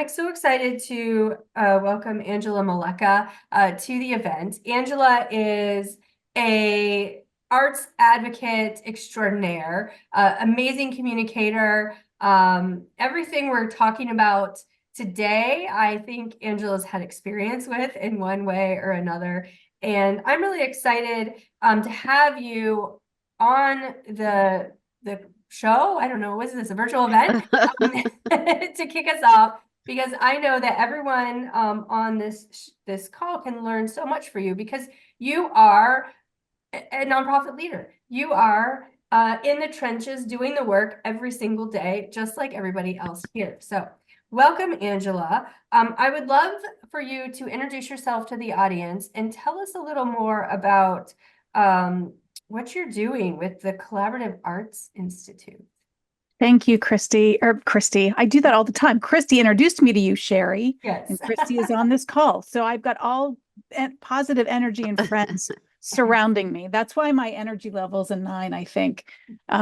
I'm so excited to welcome Angela Meleca to the event. Angela is a arts advocate extraordinaire, amazing communicator. Everything we're talking about today, I think Angela's had experience with in one way or another. And I'm really excited to have you on the show. I don't know, what is this, a virtual event? To kick us off, because I know that everyone on this call can learn so much for you, because you are a nonprofit leader. You are in the trenches doing the work every single day, just like everybody else here. So welcome, Angela. I would love for you to introduce yourself to the audience and tell us a little more about what you're doing with the Collaborative Arts Institute. Thank you, Christy. I do that all the time. Christy introduced me to you, Sherry, Yes. and Christy is on this call. So I've got all positive energy and friends surrounding me. That's why my energy level's a 9, I think,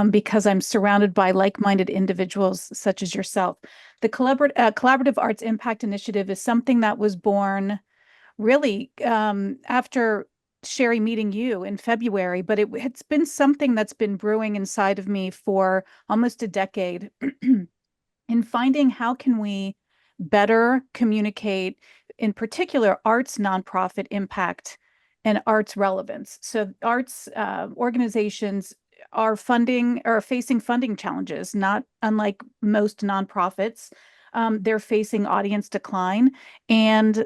because I'm surrounded by like-minded individuals such as yourself. The Collaborative Arts Impact Initiative is something that was born really after Sherry meeting you in February, but it's been something that's been brewing inside of me for almost a decade in finding how can we better communicate, in particular, arts nonprofit impact and arts relevance. So arts organizations are facing funding challenges, not unlike most nonprofits. They're facing audience decline and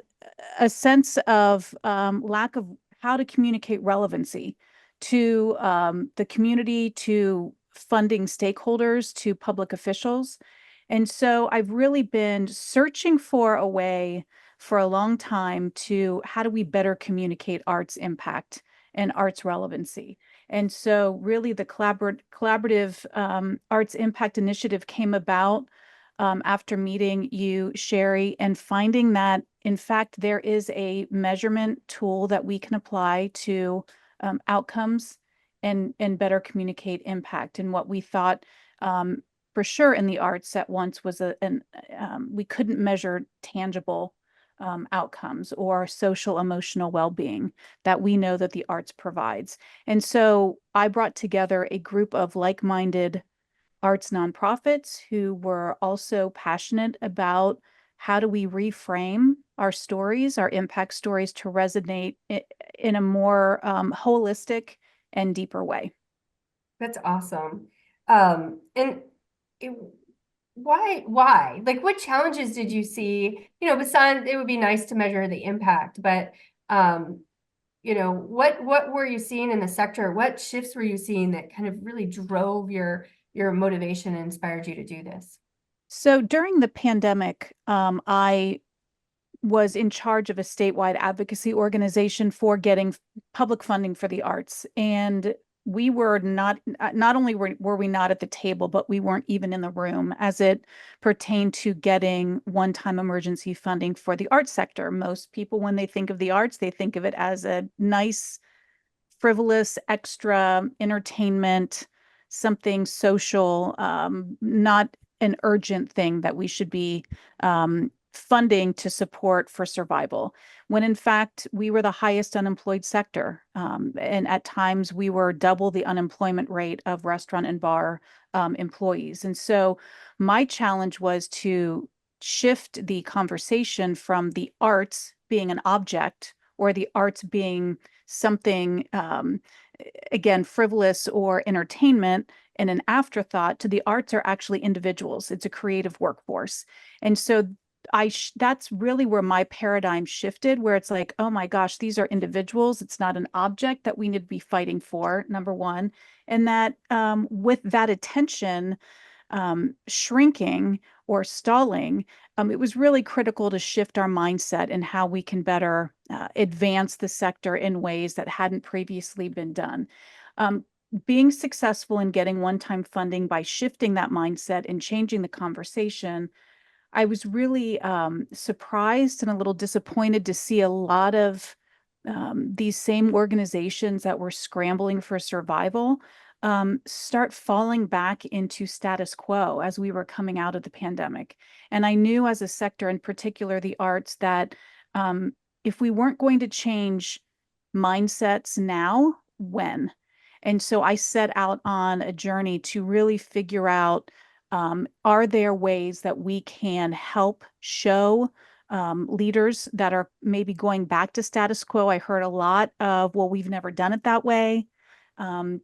a sense of lack of how to communicate relevancy to the community, to funding stakeholders, to public officials. And so I've really been searching for a way for a long time to how do we better communicate arts impact and arts relevancy. And so really the collaborative arts impact initiative came about after meeting you, Sherry, and finding that, in fact, there is a measurement tool that we can apply to outcomes and better communicate impact. And what we thought for sure in the arts at once was we couldn't measure tangible outcomes or social emotional well-being that we know that the arts provides. And so I brought together a group of like-minded arts nonprofits who were also passionate about how do we reframe our stories, our impact stories, to resonate in a more holistic and deeper way. That's awesome. And it, why? Like, what challenges did you see? Besides, it would be nice to measure the impact, but what were you seeing in the sector? What shifts were you seeing that kind of really drove your motivation and inspired you to do this? So during the pandemic, I was in charge of a statewide advocacy organization for getting public funding for the arts. And we were not only were we not at the table, but we weren't even in the room as it pertained to getting one-time emergency funding for the arts sector. Most people, when they think of the arts, they think of it as a nice, frivolous, extra entertainment, something social, not an urgent thing that we should be funding to support for survival, when in fact we were the highest unemployed sector. And at times we were double the unemployment rate of restaurant and bar employees. And so my challenge was to shift the conversation from the arts being an object or the arts being something, again, frivolous or entertainment and an afterthought, to the arts are actually individuals. It's a creative workforce. And so that's really where my paradigm shifted, where it's like, oh my gosh, these are individuals. It's not an object that we need to be fighting for, number one. And that with that attention shrinking or stalling, it was really critical to shift our mindset and how we can better advance the sector in ways that hadn't previously been done. Being successful in getting one-time funding by shifting that mindset and changing the conversation, I was really surprised and a little disappointed to see a lot of these same organizations that were scrambling for survival start falling back into status quo as we were coming out of the pandemic. And I knew as a sector, in particular the arts, that if we weren't going to change mindsets now, when? And so I set out on a journey to really figure out, are there ways that we can help show leaders that are maybe going back to status quo? I heard a lot of, well, we've never done it that way.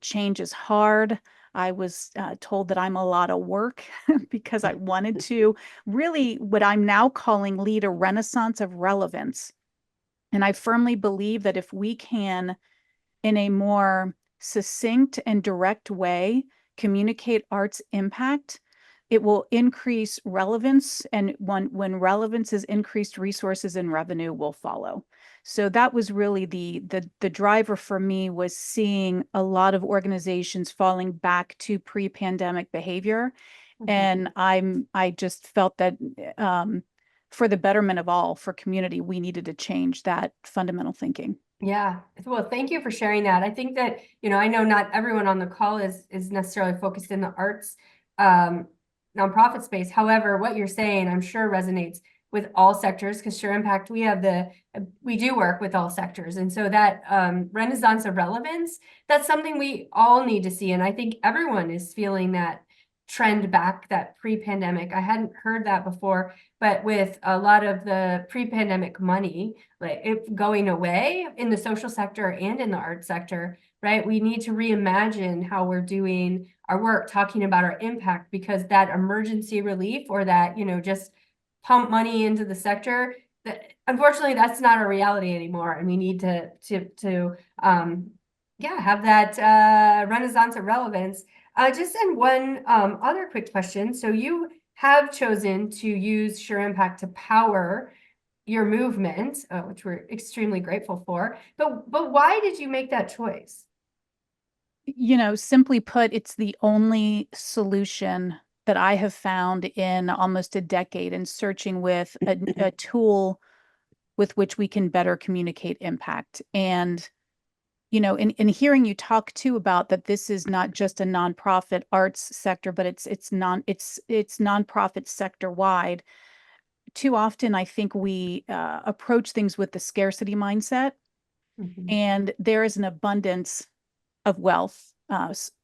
Change is hard. I was told that I'm a lot of work because I wanted to really what I'm now calling lead a renaissance of relevance. And I firmly believe that if we can, in a more succinct and direct way, communicate art's impact, it will increase relevance. And when relevance is increased, resources and revenue will follow. So that was really the driver for me, was seeing a lot of organizations falling back to pre-pandemic behavior. And I just felt that for the betterment of all, for community, we needed to change that fundamental thinking. Yeah. Well, thank you for sharing that. I think that, I know not everyone on the call is necessarily focused in the arts nonprofit space. However, what you're saying, I'm sure resonates with all sectors, because Sure Impact, we do work with all sectors. And so that renaissance of relevance, that's something we all need to see. And I think everyone is feeling that trend back, that pre-pandemic. I hadn't heard that before, but with a lot of the pre-pandemic money, like it going away in the social sector and in the art sector, right? We need to reimagine how we're doing our work, talking about our impact, because that emergency relief, or that, just pump money into the sector, that unfortunately that's not a reality anymore. And we need to have that renaissance of relevance. Just in one other quick question. So you have chosen to use Sure Impact to power your movement, which we're extremely grateful for. But why did you make that choice? Simply put, it's the only solution that I have found in almost a decade in searching with a tool with which we can better communicate impact. And in hearing you talk too about that, this is not just a nonprofit arts sector, but it's nonprofit sector wide. Too often, I think we approach things with the scarcity mindset, and there is an abundance of wealth,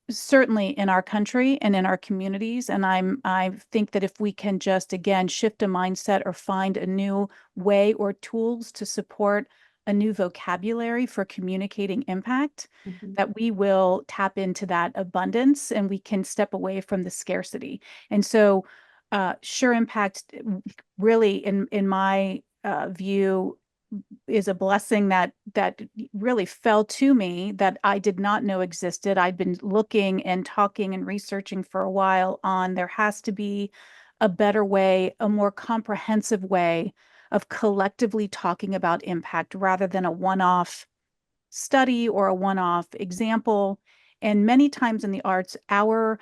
certainly in our country and in our communities. And I think that if we can just, again, shift a mindset or find a new way or tools to support a new vocabulary for communicating impact, that we will tap into that abundance and we can step away from the scarcity. And so Sure Impact really, in my view, is a blessing that really fell to me, that I did not know existed. I'd been looking and talking and researching for a while on, there has to be a better way, a more comprehensive way of collectively talking about impact rather than a one-off study or a one-off example. And many times in the arts, our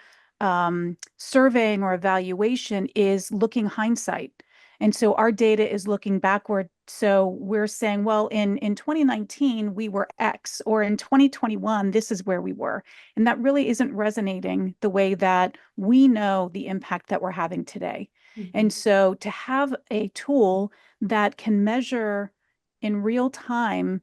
surveying or evaluation is looking hindsight. And so our data is looking backward. So we're saying, well, in 2019, we were X, or in 2021, this is where we were. And that really isn't resonating the way that we know the impact that we're having today. And so to have a tool that can measure in real time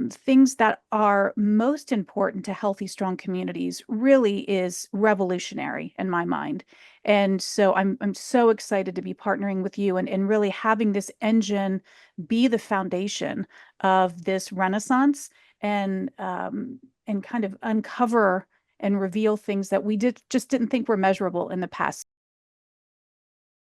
things that are most important to healthy, strong communities really is revolutionary in my mind. And so I'm so excited to be partnering with you and really having this engine be the foundation of this renaissance, and kind of uncover and reveal things that we just didn't think were measurable in the past.